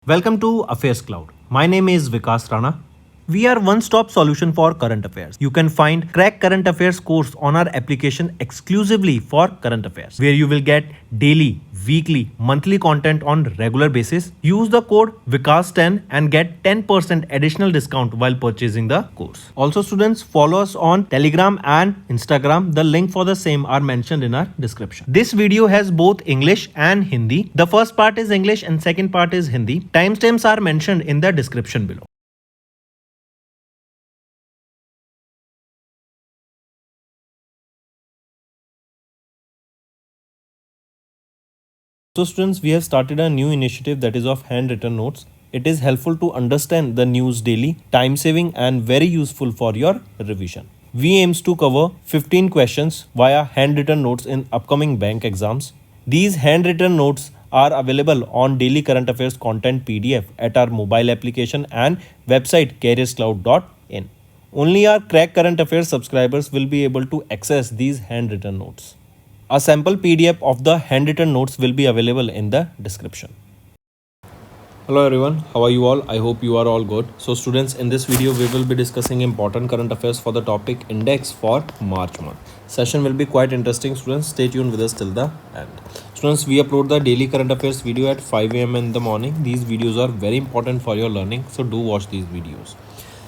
Welcome to AffairsCloud. My name is Vikas Rana. We are one-stop solution for current affairs. You can find Crack Current Affairs course on our application exclusively for current affairs, where you will get daily, weekly, monthly content on regular basis. Use the code Vikas10 and get 10% additional discount while purchasing the course. Also, students, follow us on Telegram and Instagram. The link for the same are mentioned in our description. This video has both English and Hindi. The first part is English and second part is Hindi. Timestamps are mentioned in the description below. So students, we have started a new initiative that is of handwritten notes. It is helpful to understand the news daily, time saving and very useful for your revision. We aims to cover 15 questions via handwritten notes in upcoming bank exams. These handwritten notes are available on daily current affairs content PDF at our mobile application and website careerscloud.in. Only our Crack Current Affairs subscribers will be able to access these handwritten notes. A sample PDF of the handwritten notes will be available in the description. Hello everyone, how are you all? I hope you are all good. So students, in this video we will be discussing important current affairs for the topic index for March month. Session will be quite interesting, students. Stay tuned with us till the end. Students, we upload the daily current affairs video at 5 a.m. in the morning. These videos are very important for your learning, so do watch these videos.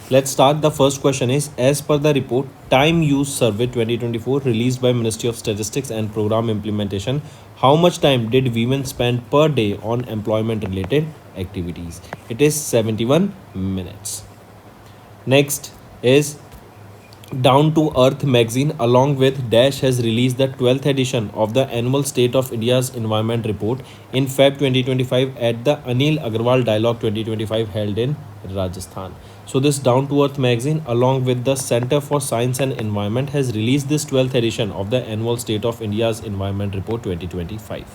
Let's start. The first question is, as per the report Time Use Survey 2024 released by Ministry of Statistics and Program Implementation, how much time did women spend per day on employment related activities? It is 71 minutes. Next is Down to Earth magazine along with Dash has released the 12th edition of the annual State of India's Environment Report in Feb 2025 at the Anil Agarwal Dialogue 2025 held in Rajasthan. So this Down to Earth magazine along with the Center for Science and Environment has released this 12th edition of the annual State of India's Environment Report 2025.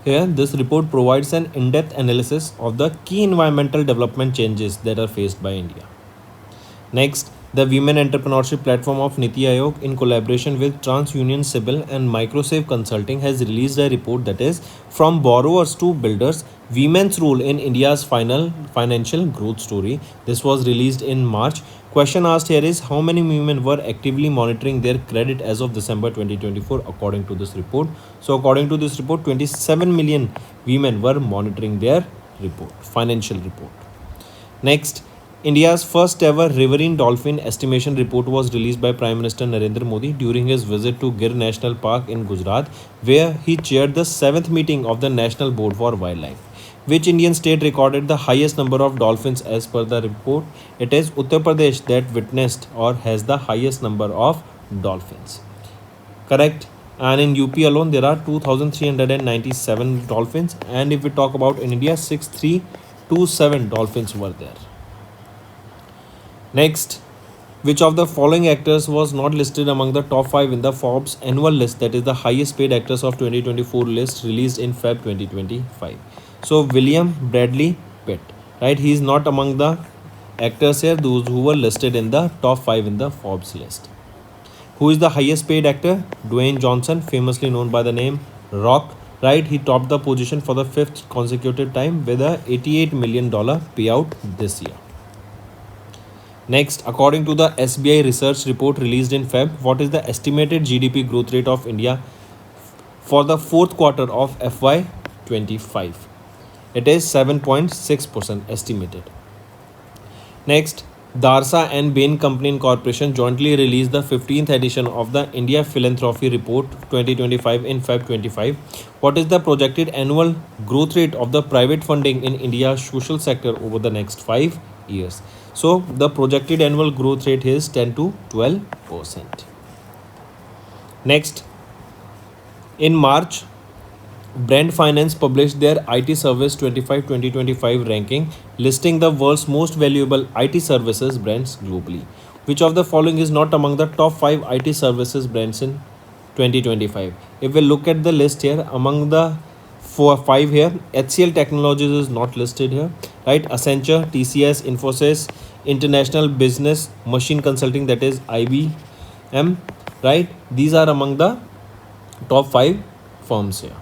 Here, this report provides an in-depth analysis of the key environmental development changes that are faced by India. Next, the Women Entrepreneurship Platform of Niti Aayog in collaboration with TransUnion Civil and Microsave Consulting has released a report that is From Borrowers to Builders, Women's Role in India's Financial Growth Story. This was released in March. Question asked here is, how many women were actively monitoring their credit as of December 2024 according to this report? So according to this report, 27 million women were monitoring their financial report. Next, India's first ever riverine dolphin estimation report was released by Prime Minister Narendra Modi during his visit to Gir National Park in Gujarat, where he chaired the 7th meeting of the National Board for Wildlife. Which Indian state recorded the highest number of dolphins as per the report? It is Uttar Pradesh that witnessed or has the highest number of dolphins. Correct. And in UP alone, there are 2,397 dolphins. And if we talk about in India, 6,327 dolphins were there. Next, which of the following actors was not listed among the top 5 in the Forbes annual list, that is the highest paid actors of 2024 list released in Feb 2025? So William Bradley Pitt, right? He is not among the actors here, those who were listed in the top 5 in the Forbes list. Who is the highest paid actor? Dwayne Johnson, famously known by the name Rock, right? He topped the position for the 5th consecutive time with a $88 million payout this year. Next, according to the SBI research report released in Feb, what is the estimated GDP growth rate of India for the 4th quarter of FY25? It is 7.6% estimated. Next, Darsa and Bain Company Incorporation jointly released the 15th edition of the India Philanthropy Report 2025 in Feb 25. What is the projected annual growth rate of the private funding in India's social sector over the next 5 years? So the projected annual growth rate is 10 to 12%. Next, in March, Brand Finance published their IT Service 2025 ranking, listing the world's most valuable IT services brands globally. Which of the following is not among the top 5 IT services brands in 2025? If we look at the list here, among the 5 here, HCL Technologies is not listed here, right? Accenture, TCS, Infosys, International Business Machine Consulting, that is IBM, right? These are among the top 5 firms here.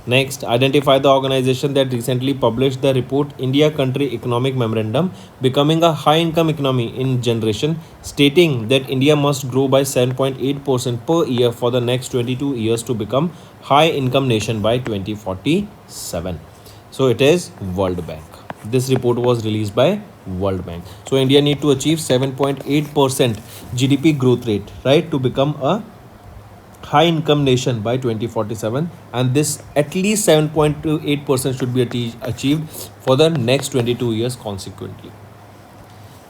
Next, identify the organization that recently published the report India Country Economic Memorandum Becoming a High Income Economy in Generation, stating that India must grow by 7.8% per year for the next 22 years to become high income nation by 2047. So it is World Bank. This report was released by World Bank. So India need to achieve 7.8% GDP growth rate, right, to become a high income nation by 2047, and this at least 7.28% should be achieved for the next 22 years consequently.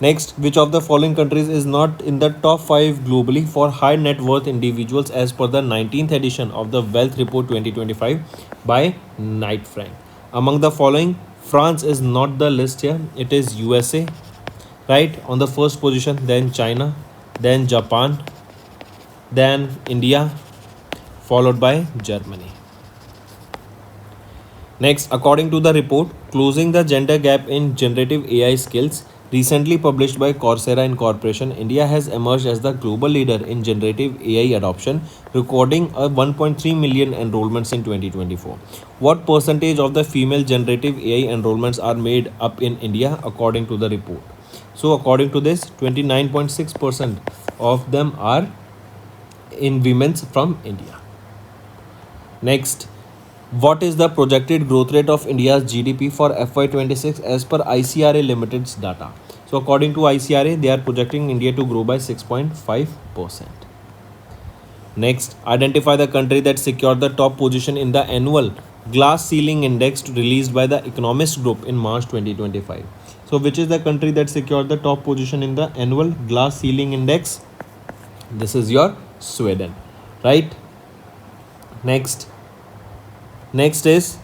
Next, which of the following countries is not in the top 5 globally for high net worth individuals as per the 19th edition of the Wealth Report 2025 by Knight Frank? Among the following, France is not the list here. It is USA, right, on the first position, then China, then Japan, then India, followed by Germany. Next, according to the report Closing the Gender Gap in Generative AI Skills, recently published by Coursera Incorporation, India has emerged as the global leader in generative AI adoption, recording a 1.3 million enrollments in 2024. What percentage of the female generative AI enrollments are made up in India according to the report? So, according to this, 29.6% of them are in women's from India. Next, what is the projected growth rate of India's GDP for FY26 as per ICRA Limited's data? So, according to ICRA, they are projecting India to grow by 6.5%. Next, identify the country that secured the top position in the annual Glass Ceiling Index released by the Economist Group in March 2025. So, which is the country that secured the top position in the annual Glass Ceiling Index? This is your Sweden, right? Next is,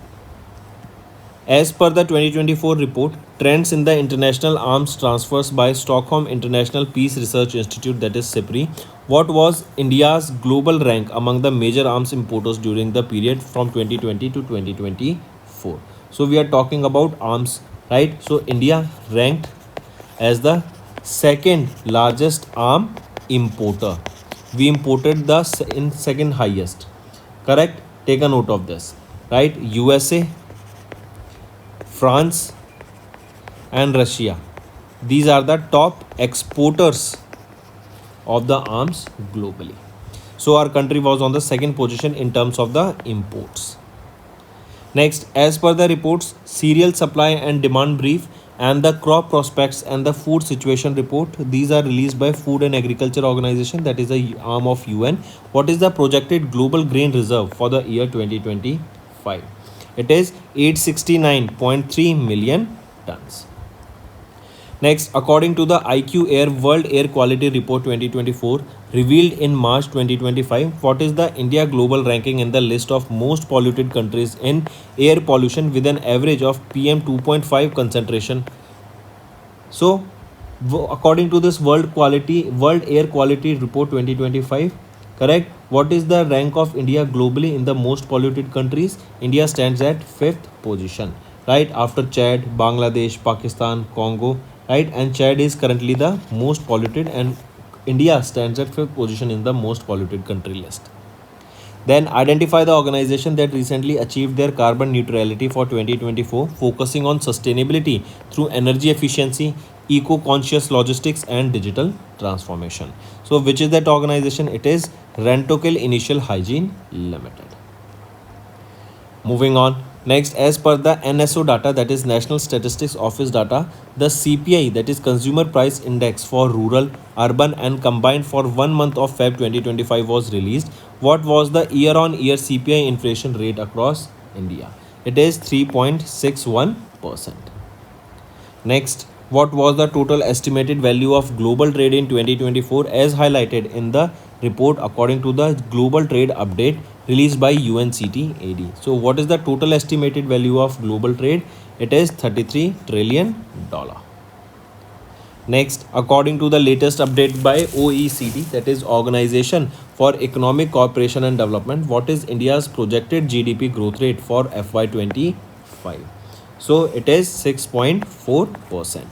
as per the 2024 report Trends in the International Arms Transfers by Stockholm International Peace Research Institute, that is SIPRI, what was India's global rank among the major arms importers during the period from 2020 to 2024? So we are talking about arms, right? So India ranked as the second largest arm importer. We imported the second highest, correct? Take a note of this, right? USA, France and Russia, these are the top exporters of the arms globally. So our country was on the second position in terms of the imports. Next, as per the reports Cereal Supply and Demand Brief and the Crop Prospects and the Food Situation Report, these are released by Food and Agriculture Organization, that is a arm of UN. What is the projected global grain reserve for the year 2025? It is 869.3 million tons. Next, according to the IQ Air World Air Quality Report 2024 revealed in March 2025, what is the India global ranking in the list of most polluted countries in air pollution with an average of PM 2.5 concentration? So, according to this World Air Quality Report 2025, correct, what is the rank of India globally in the most polluted countries? India stands at 5th position, right, after Chad, Bangladesh, Pakistan, Congo, right, and Chad is currently the most polluted and India stands at 5th position in the most polluted country list. Then identify the organization that recently achieved their carbon neutrality for 2024, focusing on sustainability through energy efficiency, eco-conscious logistics and digital transformation. So which is that organization? It is Rentokil Initial Hygiene Limited. Moving on. Next, as per the NSO data, that is National Statistics Office data, the CPI, that is Consumer Price Index for rural, urban and combined for 1 month of Feb 2025 was released. What was the year-on-year CPI inflation rate across India? It is 3.61%. Next, what was the total estimated value of global trade in 2024 as highlighted in the report according to the Global Trade Update released by UNCTAD? So what is the total estimated value of global trade? It is $33 trillion. Next, according to the latest update by OECD, that is Organization for Economic Cooperation and Development, what is India's projected GDP growth rate for FY25? So it is 6.4%.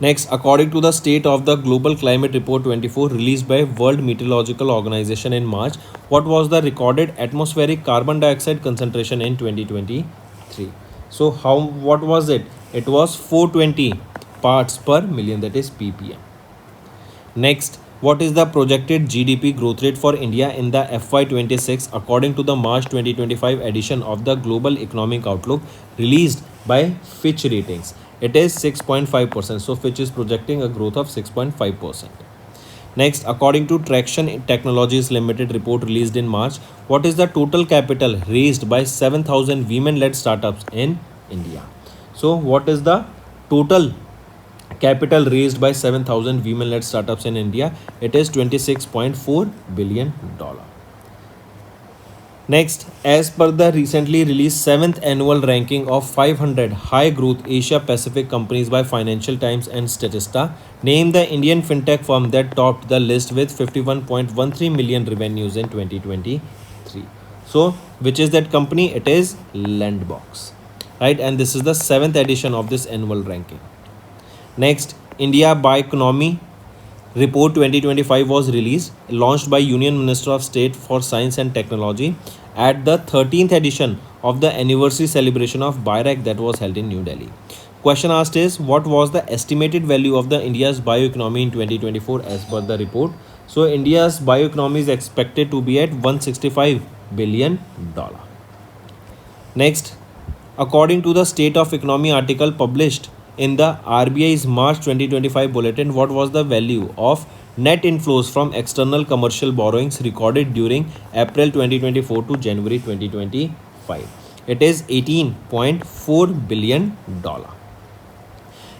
Next, according to the State of the Global Climate Report 24 released by World Meteorological Organization in March, what was the recorded atmospheric carbon dioxide concentration in 2023? So what was it? It was 420 parts per million, that is ppm. Next, what is the projected GDP growth rate for India in the FY26 according to the March 2025 edition of the Global Economic Outlook released by Fitch Ratings? It is 6.5%. So Fitch is projecting a growth of 6.5%. Next, according to Traction Technologies Limited report released in March, what is the total capital raised by 7,000 women-led startups in India? So what is the total capital raised by 7,000 women-led startups in India? It is $26.4 billion. Next, as per the recently released 7th annual ranking of 500 high-growth Asia-Pacific companies by Financial Times and Statista, name the Indian fintech firm that topped the list with 51.13 million revenues in 2023. So, which is that company? It is Lendbox, right? And this is the 7th edition of this annual ranking. Next, India Bioeconomy Report 2025 was released, launched by Union Minister of State for Science and Technology at the 13th edition of the anniversary celebration of BIRAC that was held in New Delhi. Question asked is, what was the estimated value of the India's bioeconomy in 2024 as per the report? So India's bioeconomy is expected to be at $165 billion. Next, according to the State of Economy article published in the RBI's March 2025 bulletin, what was the value of net inflows from external commercial borrowings recorded during April 2024 to January 2025? It is $18.4 billion.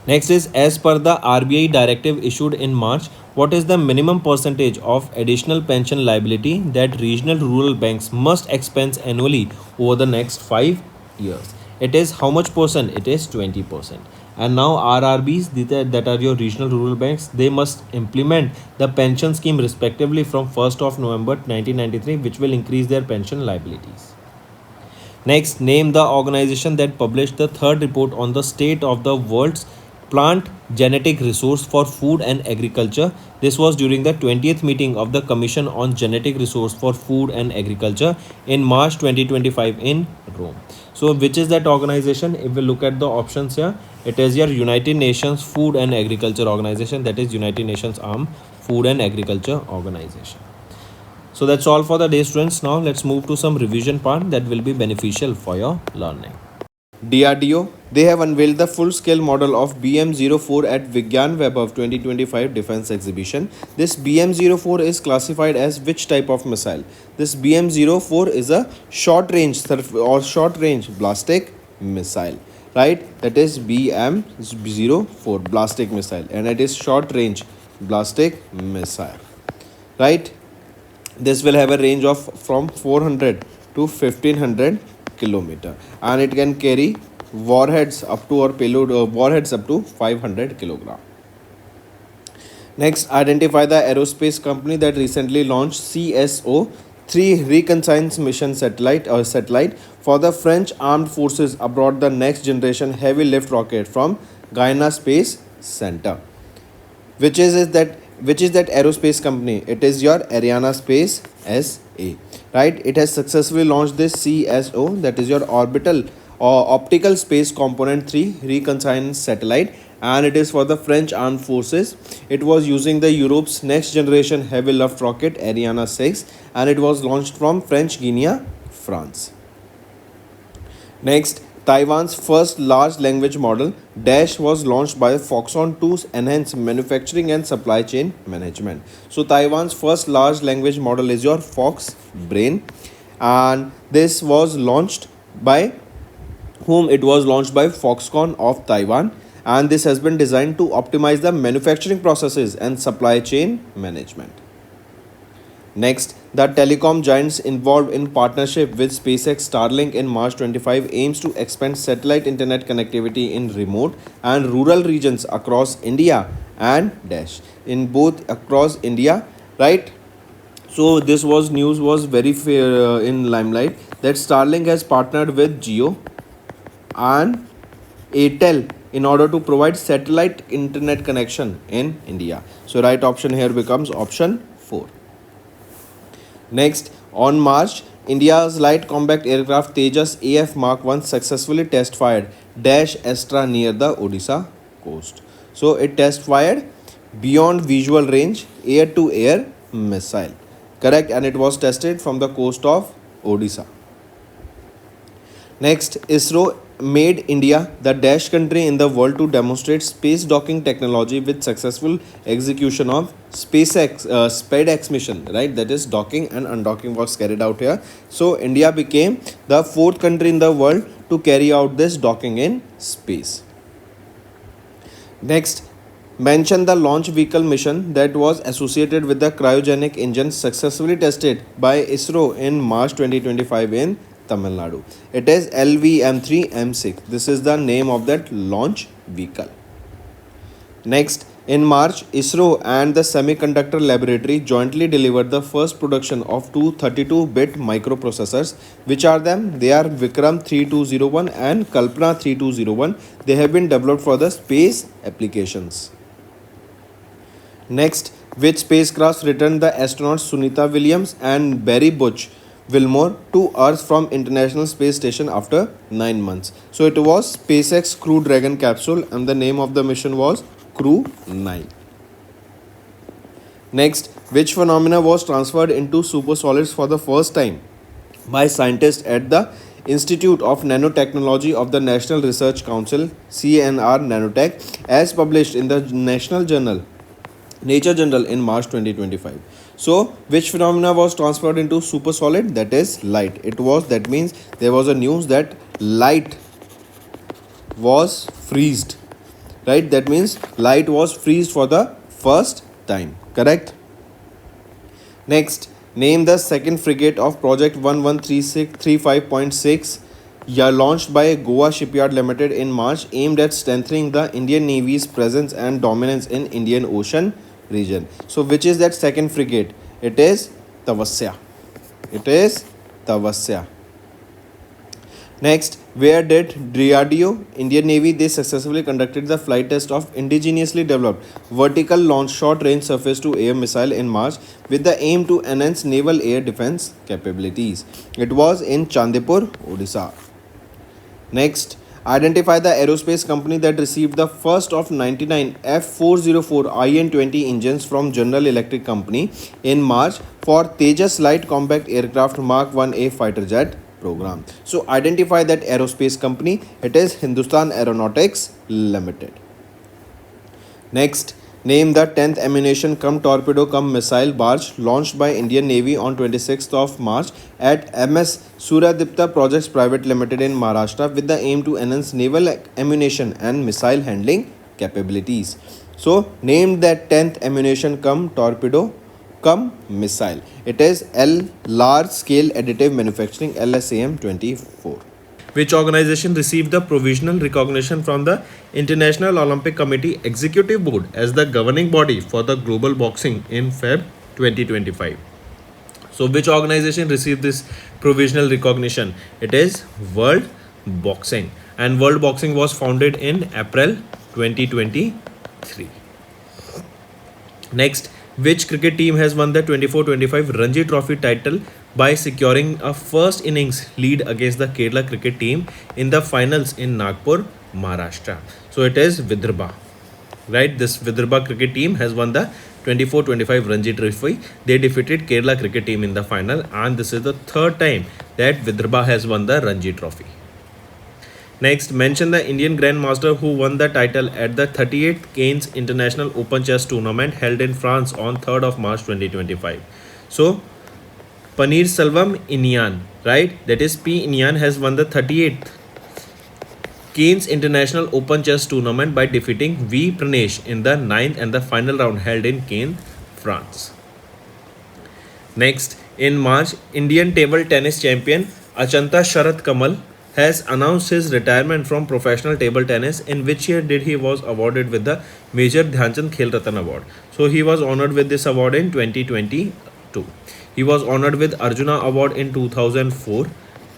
Next is, as per the RBI directive issued in March, what is the minimum percentage of additional pension liability that regional rural banks must expense annually over the next 5 years? It is how much percent? It is 20%. And now RRBs, that are your regional rural banks, they must implement the pension scheme respectively from 1st of November 1993, which will increase their pension liabilities. Next, name the organization that published the third report on the state of the world's plant genetic resource for food and agriculture. This was during the 20th meeting of the Commission on Genetic Resource for Food and Agriculture in March 2025 in Rome. So which is that organization? If we look at the options here, it is your United Nations Food and Agriculture Organization, that is United Nations Food and Agriculture Organization. So that's all for the day, students. Now let's move to some revision part that will be beneficial for your learning. DRDO, they have unveiled the full-scale model of BM-04 at Vigyan Vaibhav 2025 Defense Exhibition. This BM-04 is classified as which type of missile? This BM-04 is a short-range ballistic missile, right? That is BM-04 ballistic missile, and it is short-range ballistic missile, right? This will have a range of from 400 to 1500 kilometer, and it can carry warheads up to warheads up to 500 kilogram. Next, identify the aerospace company that recently launched CSO-3 reconnaissance mission satellite for the French armed forces aboard the next generation heavy lift rocket from Guyana Space Center. Which is that aerospace company? It is your Ariana Space SA, right? It has successfully launched this CSO, that is your orbital or optical space component 3 reconnaissance satellite, and it is for the French armed forces. It was using the Europe's next generation heavy lift rocket Ariane 6, and it was launched from French Guiana, France. Next, Taiwan's first large language model Dash was launched by Foxconn to enhance manufacturing and supply chain management. So Taiwan's first large language model is your Fox Brain, and this was launched by whom? It was launched by Foxconn of Taiwan, and this has been designed to optimize the manufacturing processes and supply chain management. Next, the telecom giants involved in partnership with SpaceX Starlink in March 25 aims to expand satellite internet connectivity in remote and rural regions across India and Dash in both across India, right? So this news was very in limelight that Starlink has partnered with Jio and Airtel in order to provide satellite internet connection in India. So right option here becomes option 4. Next, on March, India's light combat aircraft Tejas AF Mark 1 successfully test fired dash Astra near the Odisha coast. So it test fired beyond visual range air to air missile. Correct, and it was tested from the coast of Odisha. Next, ISRO made India the dash country in the world to demonstrate space docking technology with successful execution of SpaceX mission, right? That is docking and undocking was carried out here. So India became the 4th country in the world to carry out this docking in space. Next, mention the launch vehicle mission that was associated with the cryogenic engine successfully tested by ISRO in March 2025 in Tamil Nadu. It is LVM3M6. This is the name of that launch vehicle. Next, in March, ISRO and the Semiconductor Laboratory jointly delivered the first production of two 32-bit microprocessors, which are them. They are Vikram 3201 and Kalpana 3201. They have been developed for the space applications. Next, which spacecraft returned the astronauts Sunita Williams and Barry Butch Wilmore to Earth from International Space Station after 9 months. So it was SpaceX Crew Dragon capsule and the name of the mission was Crew 9. Next, which phenomena was transferred into supersolids for the first time by scientists at the Institute of Nanotechnology of the National Research Council CNR Nanotech as published in the Nature Journal in March 2025. So, which phenomena was transferred into supersolid? That is light. That means there was a news that light was freezed. Right? That means light was freezed for the first time. Correct? Next, name the second frigate of Project 1135.6 launched by Goa Shipyard Limited in March, aimed at strengthening the Indian Navy's presence and dominance in Indian Ocean region. So which is that second frigate? It is Tavasya. Next, where did DRDO, Indian Navy, they successfully conducted the flight test of indigenously developed vertical launch short range surface to air missile in March with the aim to enhance naval air defense capabilities. It was in Chandipur, Odisha. Next, identify the aerospace company that received the first of 99 F404 IN-20 engines from General Electric Company in March for Tejas Light Compact Aircraft Mark 1A fighter jet program. So identify that aerospace company. It is Hindustan Aeronautics Limited. Next, name the 10th ammunition cum torpedo cum missile barge launched by Indian Navy on 26th of March at MS Suryadipta Projects Private Limited in Maharashtra with the aim to enhance naval ammunition and missile handling capabilities. So, name that 10th ammunition cum torpedo cum missile. It is Large Scale Additive Manufacturing LSAM 24. Which organization received the provisional recognition from the International Olympic Committee Executive Board as the governing body for the global boxing in Feb 2025. So which organization received this provisional recognition? It is World Boxing, and World Boxing was founded in April 2023. Next, which cricket team has won the 24-25 Ranji Trophy title by securing a first innings lead against the Kerala cricket team in the finals in Nagpur, Maharashtra? So it is Vidarbha. Right, this Vidarbha cricket team has won the 24-25 Ranji Trophy. They defeated Kerala cricket team in the final, and this is the third time that Vidarbha has won the Ranji Trophy. Next, mention the Indian Grandmaster who won the title at the 38th Cannes International Open Chess Tournament held in France on 3rd of March 2025. So, Paneerselvam Inian, right? That is P. Inian has won the 38th Cannes International Open Chess Tournament by defeating V. Pranesh in the 9th and the final round held in Cannes, France. Next, in March, Indian table tennis champion Achanta Sharat Kamal has announced his retirement from professional table tennis. In which year did he was awarded with the Major Dhyanchand Khel Ratan Award? So he was honored with this award in 2022. He was honored with Arjuna Award in 2004,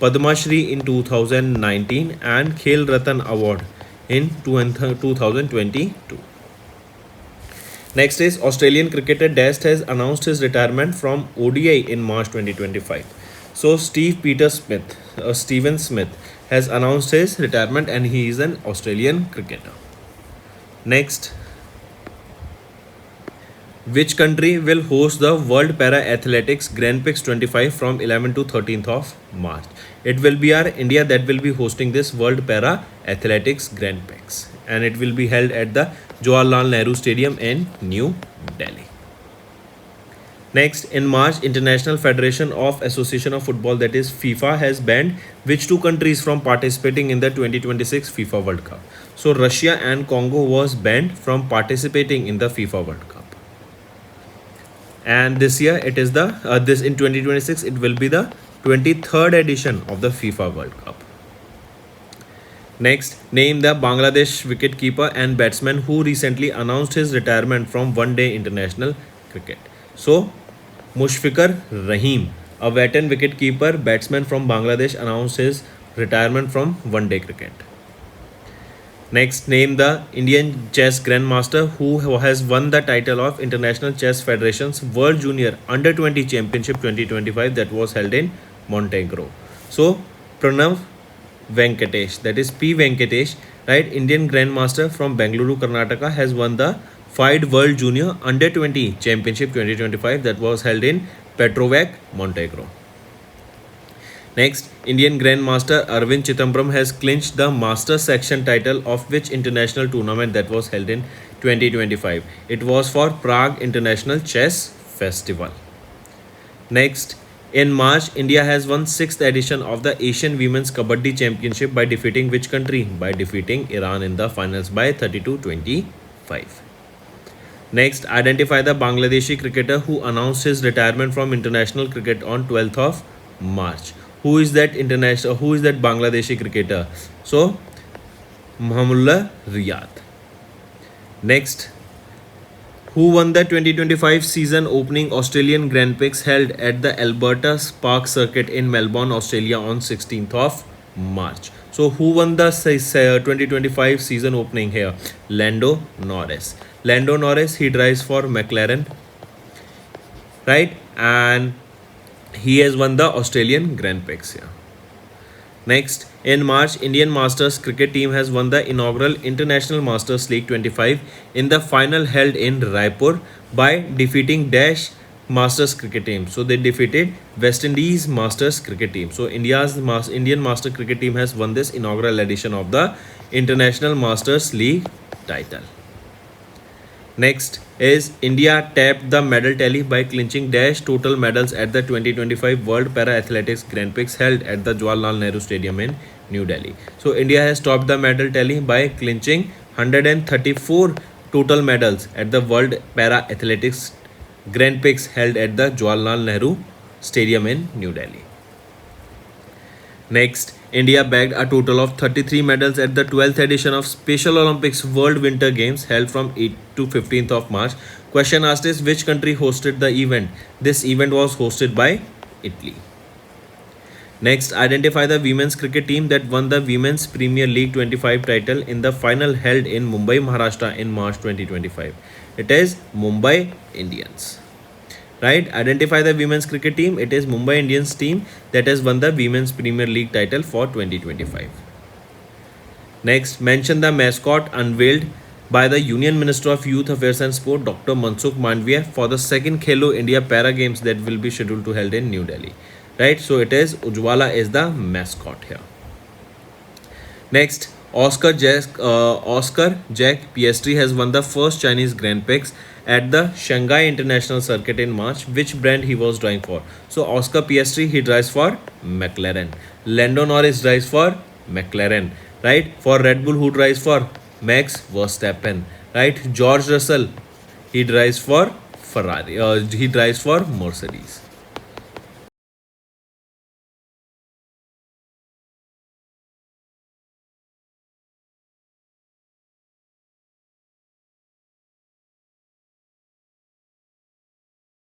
Padma Shri in 2019 and Khel Ratan Award in 2022. Next is Australian cricketer Dest has announced his retirement from ODI in March 2025. So Steven Smith has announced his retirement and he is an Australian cricketer. Next, which country will host the World Para Athletics Grand Prix 25 from 11 to 13th of March? It will be our India that will be hosting this World Para Athletics Grand Prix and it will be held at the Jawaharlal Nehru Stadium in New Delhi. Next, in March, International Federation of Association of Football, that is FIFA, has banned which two countries from participating in the 2026 FIFA World Cup? So Russia and Congo was banned from participating in the FIFA World Cup. And this year it is the this in 2026 it will be the 23rd edition of the FIFA World Cup. Next, name the Bangladesh wicketkeeper and batsman who recently announced his retirement from one-day international cricket. So Mushfiqur Rahim, a veteran wicketkeeper batsman from Bangladesh, announced his retirement from one-day cricket. Next, name the Indian chess grandmaster who has won the title of International Chess Federation's World Junior Under-20 Championship 2025 that was held in Montenegro. So, Pranav Venkatesh, that is P. Venkatesh, right, Indian grandmaster from Bengaluru, Karnataka, has won the FIDE World Junior Under-20 Championship 2025 that was held in Petrovac, Montenegro. Next, Indian Grandmaster Arvind Chidambaram has clinched the Master Section title of which international tournament that was held in 2025? It was for Prague International Chess Festival. Next, in March, India has won 6th edition of the Asian Women's Kabaddi Championship by defeating which country? By defeating Iran in the finals by 32-25. Next, identify the Bangladeshi cricketer who announced his retirement from international cricket on 12th of March. Who is that Bangladeshi cricketer? So, Muhammadullah Riyad. Next, who won the 2025 season opening Australian Grand Prix held at the Alberta Park Circuit in Melbourne, Australia on 16th of March? So, who won the 2025 season opening here? Lando Norris. Lando Norris, he drives for McLaren, right? And he has won the Australian Grand Prix here. Next, in March, Indian Masters cricket team has won the inaugural International Masters League 25 in the final held in Raipur by defeating Dash Masters cricket team. So they defeated West Indies Masters cricket team. So Indian Master cricket team has won this inaugural edition of the International Masters League title. Next is India tapped the medal tally by clinching Dash total medals at the 2025 World Para Athletics Grand Prix held at the Jawaharlal Nehru Stadium in New Delhi. So India has topped the medal tally by clinching 134 total medals at the World Para Athletics Grand Prix held at the Jawaharlal Nehru Stadium in New Delhi. Next, India bagged a total of 33 medals at the 12th edition of Special Olympics World Winter Games held from 8 to 15th of March. Question asked is which country hosted the event? This event was hosted by Italy. Next, identify the women's cricket team that won the Women's Premier League 25 title in the final held in Mumbai, Maharashtra in March 2025. It is Mumbai Indians. Right, identify the women's cricket team. It is Mumbai Indians team that has won the Women's Premier League title for 2025. Next, mention the mascot unveiled by the Union Minister of Youth Affairs and Sport, Dr. Mansukh Mandviya, for the second Khelo India Para Games that will be scheduled to held in New Delhi. Right, so it is Ujwala is the mascot here. Next, Oscar Jack Piastri has won the first Chinese Grand Prix at the Shanghai International Circuit in March. Which brand he was driving for? So Oscar Piastri, he drives for McLaren. Lando Norris drives for McLaren. Right? For Red Bull, who drives for? Max Verstappen. Right? George Russell, he drives for Ferrari. He drives for Mercedes.